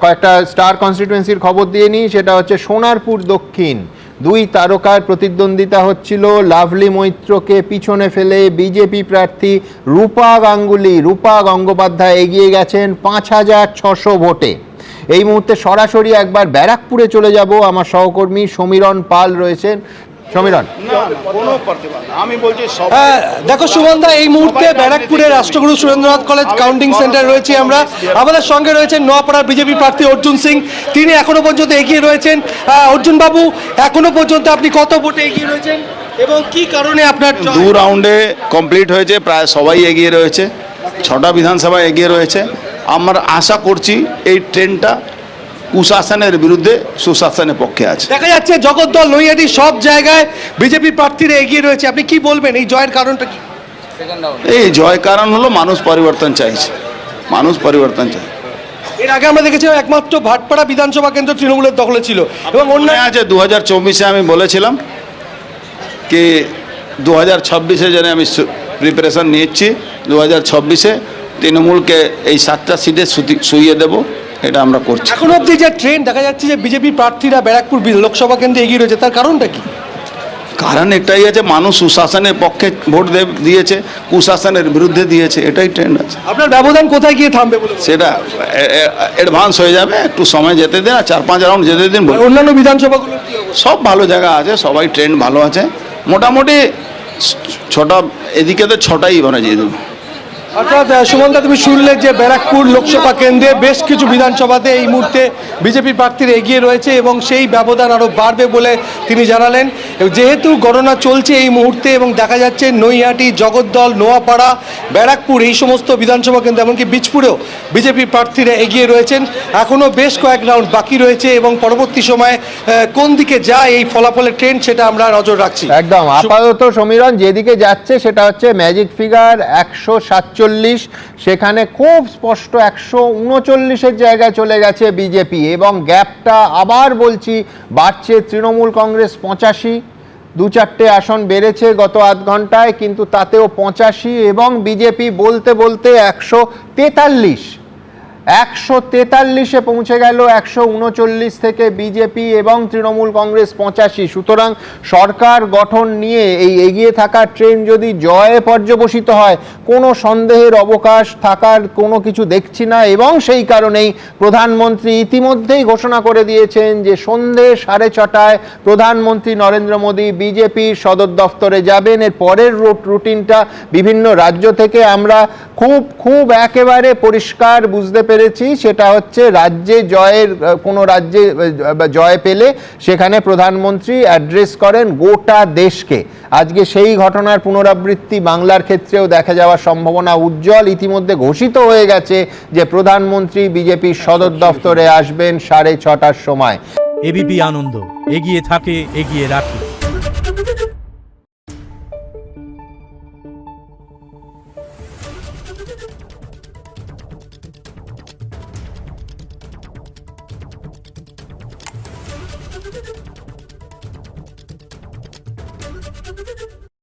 কয়েকটা স্টার কনস্টিটুয়েন্সির খবর দিয়ে নিই। সেটা হচ্ছে সোনারপুর দক্ষিণ, দুই তারকার প্রতিদ্বন্দ্বিতা হচ্ছিল। লাভলি মৈত্রকে পিছনে ফেলে বিজেপি প্রার্থী রূপা গঙ্গোপাধ্যায় এগিয়ে গেছেন 5,600 ভোটে। এই মুহূর্তে সরাসরি একবার ব্যারাকপুরে চলে যাব, আমার সহকর্মী সমীরণ পাল রয়েছেন। সমীরণ, আমি বলছি দেখো সুমনদা, এই মুহূর্তে ব্যারাকপুরে রাষ্ট্রগুরু সুরেন্দ্রনাথ কলেজ কাউন্টিং সেন্টার রয়েছে আমরা। আমাদের সঙ্গে রয়েছেন নোয়াপাড়ার বিজেপি প্রার্থী অর্জুন সিং, তিনি এখনো পর্যন্ত এগিয়ে রয়েছেন। অর্জুন বাবু, এখনো পর্যন্ত আপনি কত ভোটে এগিয়ে রয়েছেন এবং কি কারণে আপনার দু রাউন্ডে কমপ্লিট হয়েছে, প্রায় সবাই এগিয়ে রয়েছে, 6টা বিধানসভা এগিয়ে রয়েছে। আমরা আশা করছি এই ট্রেনটা কুশাসনের বিরুদ্ধে সুশাসনের পক্ষে আছে। দেখা যাচ্ছে জগদ্দল, নৈহাটি সব জায়গায় বিজেপি প্রার্থীরা এগিয়ে রয়েছে, আপনি কি বলবেন এই জয়ের কারণটা কি? এই জয় কারণ হলো মানুষ পরিবর্তন চাইছে, মানুষ পরিবর্তন চাই। এর আগে আমরা দেখেছি একমাত্র ভাটপাড়া বিধানসভা কেন্দ্র তৃণমূলের দখলে ছিল এবং অন্য আছে 2024-এ আমি বলেছিলাম কি 2026-এ যেন আমি প্রিপারেশন নিচ্ছি, 2026-এ তৃণমূলকে এই 7টা সিটে শুইয়ে দেব, এটা আমরা করছি। এখন অবধি যে ট্রেন্ড দেখা যাচ্ছে যে বিজেপি প্রার্থীরা ব্যারাকপুর লোকসভা কেন্দ্রে এগিয়ে রয়েছে, তার কারণটা কি? কারণ একটাই আছে, মানুষ সুশাসনের পক্ষে ভোট দিয়েছে, কুশাসনের বিরুদ্ধে দিয়েছে, এটাই ট্রেন্ড আছে। আপনার ব্যবধান কোথায় গিয়ে থামবে বলে? সেটা অ্যাডভান্স হয়ে যাবে, একটু সময় যেতে দিন, 4-5 রাউন্ড যেতে দিন। অন্যান্য বিধানসভাগুলো সব ভালো জায়গা আছে, সবাই ট্রেন্ড ভালো আছে, মোটামুটি 6টা, এদিকে তো 6টাই বানিয়ে দেবো। অর্থাৎ সুমনদা, তুমি শুনলে যে ব্যারাকপুর লোকসভা কেন্দ্রে বেশ কিছু বিধানসভাতে এই মুহূর্তে বিজেপি প্রার্থীরা এগিয়ে রয়েছে এবং সেই ব্যবধান আরও বাড়বে বলে তিনি জানালেন। যেহেতু গণনা চলছে এই মুহূর্তে এবং দেখা যাচ্ছে নৈহাটি, জগদ্দল, নোয়াপাড়া, ব্যারাকপুর এই সমস্ত বিধানসভা কেন্দ্র, এমনকি বীজপুরেও বিজেপি প্রার্থীরা এগিয়ে রয়েছেন। এখনও বেশ কয়েক রাউন্ড বাকি রয়েছে এবং পরবর্তী সময়ে কোন দিকে যায় এই ফলাফলের ট্রেন্ড, সেটা আমরা নজর রাখছি। একদম আপাতত সমীরণ যেদিকে যাচ্ছে সেটা হচ্ছে ম্যাজিক ফিগার 147, সেখানে খুব স্পষ্ট 139-এর জায়গায় চলে গেছে বিজেপি এবং গ্যাপটা আবার বলছি বাড়ছে। তৃণমূল কংগ্রেস 85, 2-4টে আসন বেড়েছে গত আধ ঘন্টায়, কিন্তু তাতেও 85 এবং বিজেপি বলতে বলতে 143-এ পৌঁছে গেল। 139 থেকে বিজেপি এবং তৃণমূল কংগ্রেস 85। সুতরাং সরকার গঠন নিয়ে এই এগিয়ে থাকার ট্রেন যদি জয়ে পর্যবসিত হয়, কোনো সন্দেহের অবকাশ থাকার কোনো কিছু দেখছি না। এবং সেই কারণেই প্রধানমন্ত্রী ইতিমধ্যেই ঘোষণা করে দিয়েছেন যে সন্ধে 6:30টায় প্রধানমন্ত্রী নরেন্দ্র মোদী বিজেপির সদর দফতরে যাবেন। এর পরের রুটিনটা বিভিন্ন রাজ্য থেকে আমরা খুব একেবারে পরিষ্কার বুঝতে পেরেছি। সেটা হচ্ছে রাজ্যে কোনো রাজ্যে জয় পেলে সেখানে প্রধানমন্ত্রী অ্যাড্রেস করেন গোটা দেশকে। আজকে সেই ঘটনার পুনরাবৃত্তি বাংলার ক্ষেত্রেও দেখা যাওয়ার সম্ভাবনা উজ্জ্বল। ইতিমধ্যে ঘোষিত হয়ে গেছে যে প্রধানমন্ত্রী বিজেপির সদর দফতরে আসবেন 6:30টার সময়। এবিপি আনন্দ, এগিয়ে থাকে, এগিয়ে রাখে।